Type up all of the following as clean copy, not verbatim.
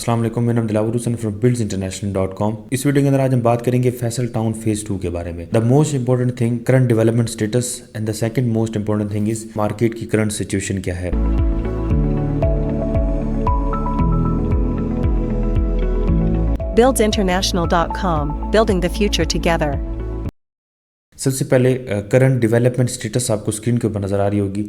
अस्सलाम वालेकुम, मेरा नाम दिलावर हुसैन फ्रॉम buildsinternational.com। इस वीडियो के अंदर आज हम बात करेंगे फैसल टाउन फेज 2 के बारे में। The most important thing current development status and the second most important thing is market की करंट सिचुएशन क्या है। buildsinternational.com, building the future together। सबसे पहले करंट डेवलपमेंट स्टेटस आपको स्क्रीन के ऊपर नजर आ रही होगी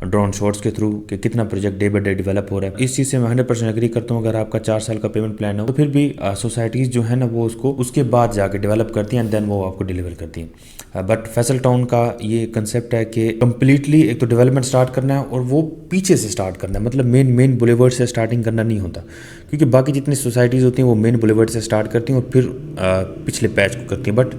ड्रोन शॉट्स के थ्रू कि कितना project day by day develop हो रहा है। इस चीज़ से मैं 100% एग्री करता हूँ। अगर आपका 4 साल का पेमेंट प्लान हो तो फिर भी सोसाइटीज़ जो है ना वो उसको उसके बाद जाके डेवलप करती हैं एंड देन वो आपको डिलीवर करती हैं। बट फैसल टाउन का ये कंसेप्ट है कि कम्प्लीटली एक तो डेवलपमेंट स्टार्ट करना है और वो पीछे से स्टार्ट करना है, मतलब मेन बुलेवर्ड से स्टार्टिंग करना नहीं होता, क्योंकि बाकी जितनी सोसाइटीज़ होती हैं वो मेन बुलेवर्ड से स्टार्ट करती हैं और फिर पिछले पैच को करती हैं। बट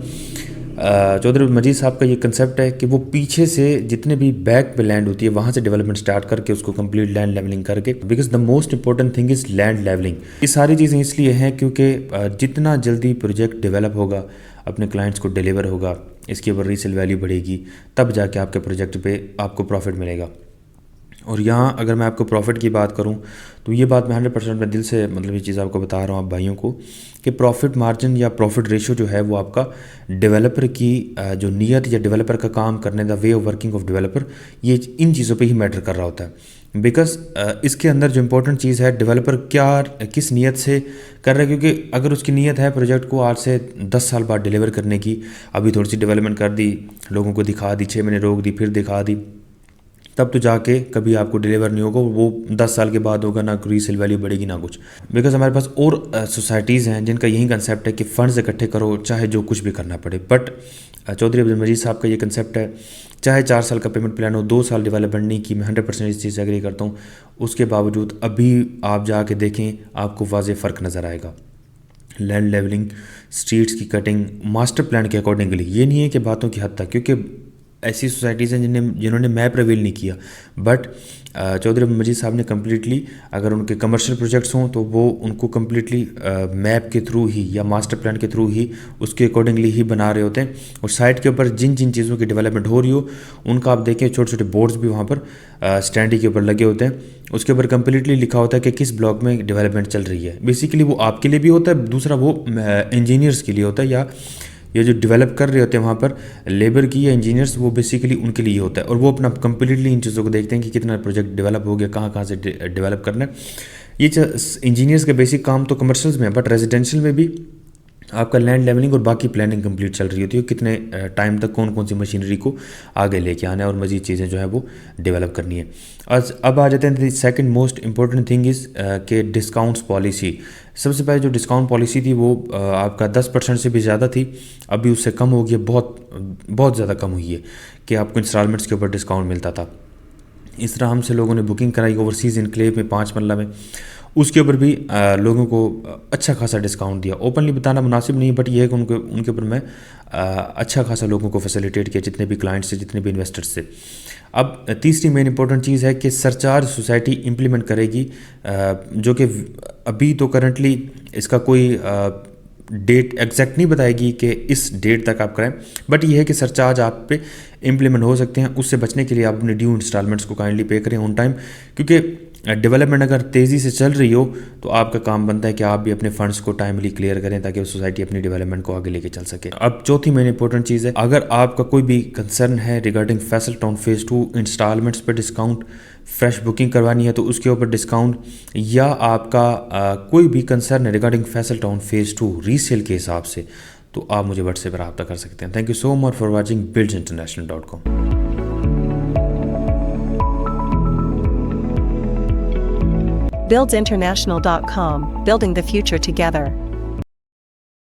चौधरी मजीद साहब का ये कंसेप्ट है कि वो पीछे से जितने भी बैक पे लैंड होती है वहाँ से डेवलपमेंट स्टार्ट करके उसको कंप्लीट लैंड लेवलिंग करके, because the most important thing is land levelling. ये सारी चीज़ें इसलिए हैं क्योंकि जितना जल्दी प्रोजेक्ट डेवलप होगा, अपने क्लाइंट्स को डिलीवर होगा, इसके ऊपर रीसेल वैल्यू बढ़ेगी, तब जाके आपके प्रोजेक्ट पे आपको प्रॉफिट मिलेगा। और यहाँ अगर मैं आपको प्रॉफिट की बात करूँ तो ये बात मैं 100% मैं दिल से मतलब ये चीज़ आपको बता रहा हूँ आप भाइयों को कि प्रॉफिट मार्जिन या प्रॉफिट रेशियो जो है वो आपका डेवलपर की जो नीयत या डेवलपर का काम करने the way of working of developer, ये इन चीज़ों पे ही मैटर कर रहा होता है। बिकॉज इसके अंदर जो इंपॉर्टेंट चीज़ है डेवलपर किस नीयत से कर रहा है, क्योंकि अगर उसकी नीयत है प्रोजेक्ट को आज से 10 साल बाद डिलीवर करने की, अभी थोड़ी सी डेवलपमेंट कर दी, लोगों को दिखा दी, 6 महीने रोक दी, फिर दिखा दी, तब तो जाके कभी आपको डिलीवर नहीं होगा। वो 10 साल के बाद होगा, ना रीसेल वैल्यू बढ़ेगी ना कुछ। बिकॉज हमारे पास और सोसाइटीज़ हैं जिनका यही कंसेप्ट है कि फ़ंड्स इकट्ठे करो चाहे जो कुछ भी करना पड़े। बट चौधरी अब्दुल मजीद साहब का ये कंसेप्ट है, चाहे 4 साल का पेमेंट प्लान हो, 2 साल डेवलपमेंट नहीं की, मैं 100% इस चीज़ से एग्री करता हूँ। उसके बावजूद अभी आप जाके देखें आपको वाज़ेह फ़र्क नज़र आएगा। लैंड लेवलिंग, स्ट्रीट्स की कटिंग, मास्टर प्लान के अकॉर्डिंगली, ये नहीं है कि बातों की हद तक, क्योंकि ऐसी सोसाइटीज़ हैं जिन्होंने मैप रिवील नहीं किया। बट चौधरी मजीद साहब ने कम्प्लीटली, अगर उनके कमर्शियल प्रोजेक्ट्स हों तो वो उनको कम्प्लीटली मैप के थ्रू ही या मास्टर प्लान के थ्रू ही उसके अकॉर्डिंगली ही बना रहे होते हैं। और साइट के ऊपर जिन जिन चीज़ों की डेवलपमेंट हो रही हो उनका आप देखें, छोटे छोटे बोर्ड्स भी वहाँ पर स्टैंडी के ऊपर लगे होते हैं। उसके ऊपर कम्प्लीटली लिखा होता है कि किस ब्लॉक में डेवलपमेंट चल रही है। बेसिकली वो आपके लिए भी होता है, दूसरा वो इंजीनियर्स के लिए होता है, या ये जो डेवलप कर रहे होते हैं वहाँ पर लेबर की या इंजीनियर्स, वो बेसिकली उनके लिए होता है। और वो अपना कम्प्लीटली इन चीज़ों को देखते हैं कि कितना प्रोजेक्ट डेवलप हो गया, कहाँ कहाँ से डेवलप करना है। ये इंजीनियर्स का बेसिक काम तो कमर्शियल्स में है, बट रेजिडेंशियल में भी आपका लैंड लेवलिंग और बाकी प्लानिंग कंप्लीट चल रही होती है, कितने टाइम तक कौन कौन सी मशीनरी को आगे लेके आना है और मज़ीद चीज़ें जो है वो डेवलप करनी है। अब आ जाते हैं second most important thing is के डिस्काउंट्स पॉलिसी। सबसे पहले जो डिस्काउंट पॉलिसी थी वो आपका 10% से भी ज़्यादा थी, अभी उससे कम हो गई है, बहुत ज़्यादा कम हुई है कि आपको इंस्टॉलमेंट्स के ऊपर डिस्काउंट मिलता था। इस तरह हमसे लोगों ने बुकिंग कराई ओवरसीज़ इनक्लेव में 5 मरला में, उसके ऊपर भी लोगों को अच्छा खासा डिस्काउंट दिया। ओपनली बताना मुनासिब नहीं, बट ये है कि उनके ऊपर मैं अच्छा खासा लोगों को फैसिलिटेट किया, जितने भी क्लाइंट्स से, जितने भी इन्वेस्टर्स से। अब तीसरी मेन इंपॉर्टेंट चीज़ है कि सरचार्ज सोसाइटी इम्प्लीमेंट करेगी, जो कि अभी तो करंटली इसका कोई डेट एग्जैक्ट नहीं बताएगी कि इस डेट तक आप करें, बट ये है कि सरचार्ज आप पे इम्प्लीमेंट हो सकते हैं। उससे बचने के लिए आप अपने ड्यू इंस्टॉलमेंट्स को काइंडली पे करें ऑन टाइम, क्योंकि डेवलपमेंट अगर तेज़ी से चल रही हो तो आपका काम बनता है कि आप भी अपने फंड्स को टाइमली क्लियर करें ताकि सोसाइटी अपनी डेवलपमेंट को आगे लेके चल सके। अब चौथी मेन इंपॉर्टेंट चीज़ है, अगर आपका कोई भी कंसर्न है regarding Faisal town phase 2 instalments पर डिस्काउंट, फ्रेश बुकिंग करवानी है तो उसके ऊपर डिस्काउंट, या आपका कोई भी कंसर्न है regarding Faisal town phase 2 resale के हिसाब से, तो आप मुझे व्हाट्सएप पर रब्ता कर सकते हैं। Thank you so much for watching buildsinternational.com। buildsinternational.com, building the future together।